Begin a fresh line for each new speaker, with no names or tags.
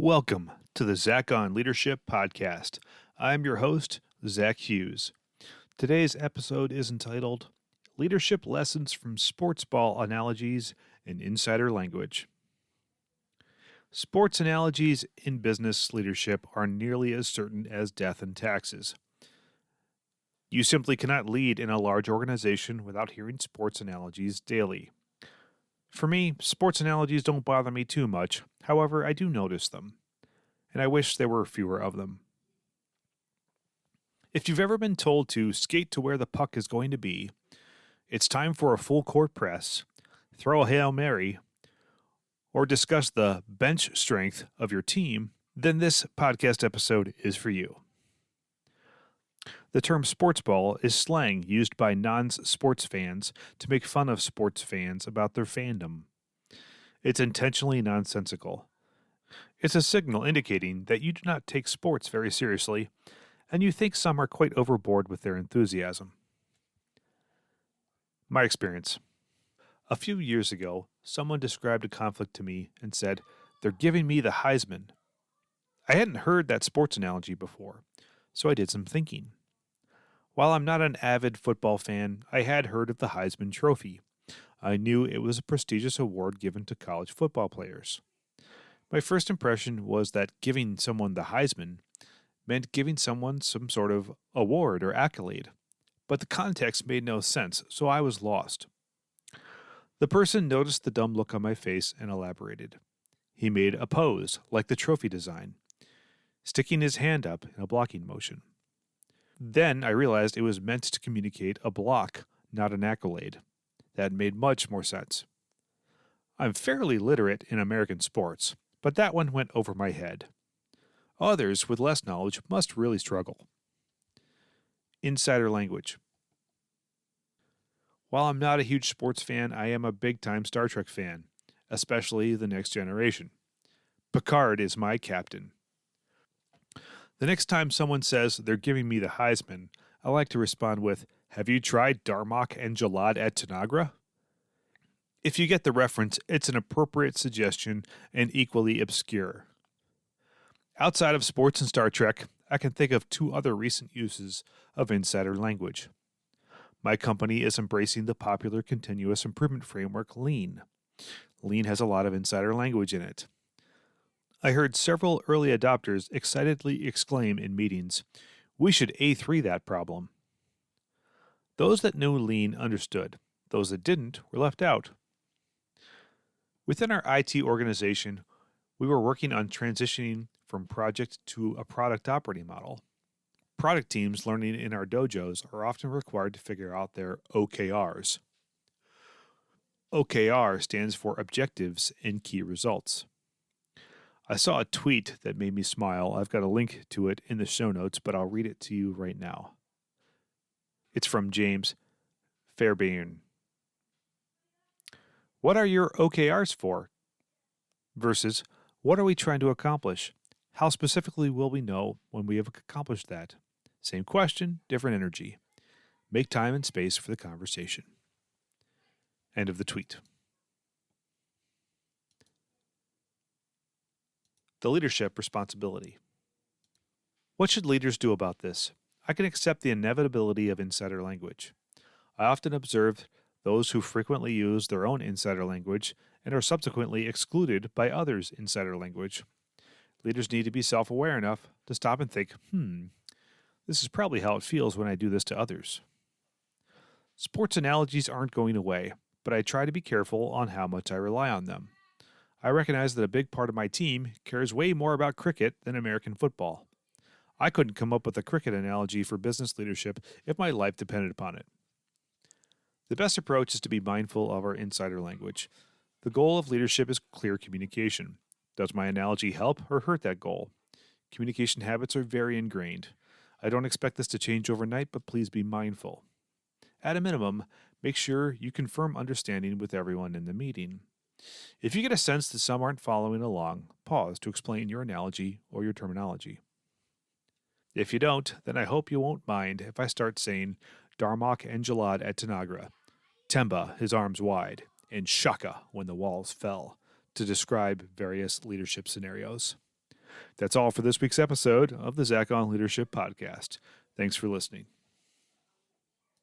Welcome to the Zach on Leadership Podcast. I'm your host, Zach Hughes. Today's episode is entitled Leadership Lessons from Sportsball Analogies and Insider Language. Sports analogies in business leadership are nearly as certain as death and taxes. You simply cannot lead in a large organization without hearing sports analogies daily. For me, sports analogies don't bother me too much. However, I do notice them, and I wish there were fewer of them. If you've ever been told to skate to where the puck is going to be, it's time for a full court press, throw a Hail Mary, or discuss the bench strength of your team, then this podcast episode is for you. The term sportsball is slang used by non-sports fans to make fun of sports fans about their fandom. It's intentionally nonsensical. It's a signal indicating that you do not take sports very seriously, and you think some are quite overboard with their enthusiasm. My experience. A few years ago, someone described a conflict to me and said, "They're giving me the Heisman." I hadn't heard that sports analogy before, so I did some thinking. While I'm not an avid football fan, I had heard of the Heisman Trophy. I knew it was a prestigious award given to college football players. My first impression was that giving someone the Heisman meant giving someone some sort of award or accolade, but the context made no sense, so I was lost. The person noticed the dumb look on my face and elaborated. He made a pose, like the trophy design, sticking his hand up in a blocking motion. Then I realized it was meant to communicate a block, not an accolade. That made much more sense. I'm fairly literate in American sports, but that one went over my head. Others with less knowledge must really struggle. Insider language. While I'm not a huge sports fan, I am a big-time Star Trek fan, especially The Next Generation. Picard is my captain. The next time someone says they're giving me the Heisman, I like to respond with, "Have you tried Darmok and Jalad at Tanagra?" If you get the reference, it's an appropriate suggestion and equally obscure. Outside of sports and Star Trek, I can think of two other recent uses of insider language. My company is embracing the popular continuous improvement framework Lean. Lean has a lot of insider language in it. I heard several early adopters excitedly exclaim in meetings, "We should A3 that problem." Those that knew Lean understood. Those that didn't were left out. Within our IT organization, we were working on transitioning from project to a product operating model. Product teams learning in our dojos are often required to figure out their OKRs. OKR stands for Objectives and Key Results. I saw a tweet that made me smile. I've got a link to it in the show notes, but I'll read it to you right now. It's from James Fairbairn. What are your OKRs for? Versus, what are we trying to accomplish? How specifically will we know when we have accomplished that? Same question, different energy. Make time and space for the conversation. End of the tweet. The leadership responsibility. What should leaders do about this? I can accept the inevitability of insider language. I often observe those who frequently use their own insider language and are subsequently excluded by others' insider language. Leaders need to be self-aware enough to stop and think, this is probably how it feels when I do this to others. Sports analogies aren't going away, but I try to be careful on how much I rely on them. I recognize that a big part of my team cares way more about cricket than American football. I couldn't come up with a cricket analogy for business leadership if my life depended upon it. The best approach is to be mindful of our insider language. The goal of leadership is clear communication. Does my analogy help or hurt that goal? Communication habits are very ingrained. I don't expect this to change overnight, but please be mindful. At a minimum, make sure you confirm understanding with everyone in the meeting. If you get a sense that some aren't following along, pause to explain your analogy or your terminology. If you don't, then I hope you won't mind if I start saying Darmok and Jalad at Tanagra, Temba, his arms wide, and Shaka when the walls fell, to describe various leadership scenarios. That's all for this week's episode of the Zach on Leadership Podcast. Thanks for listening.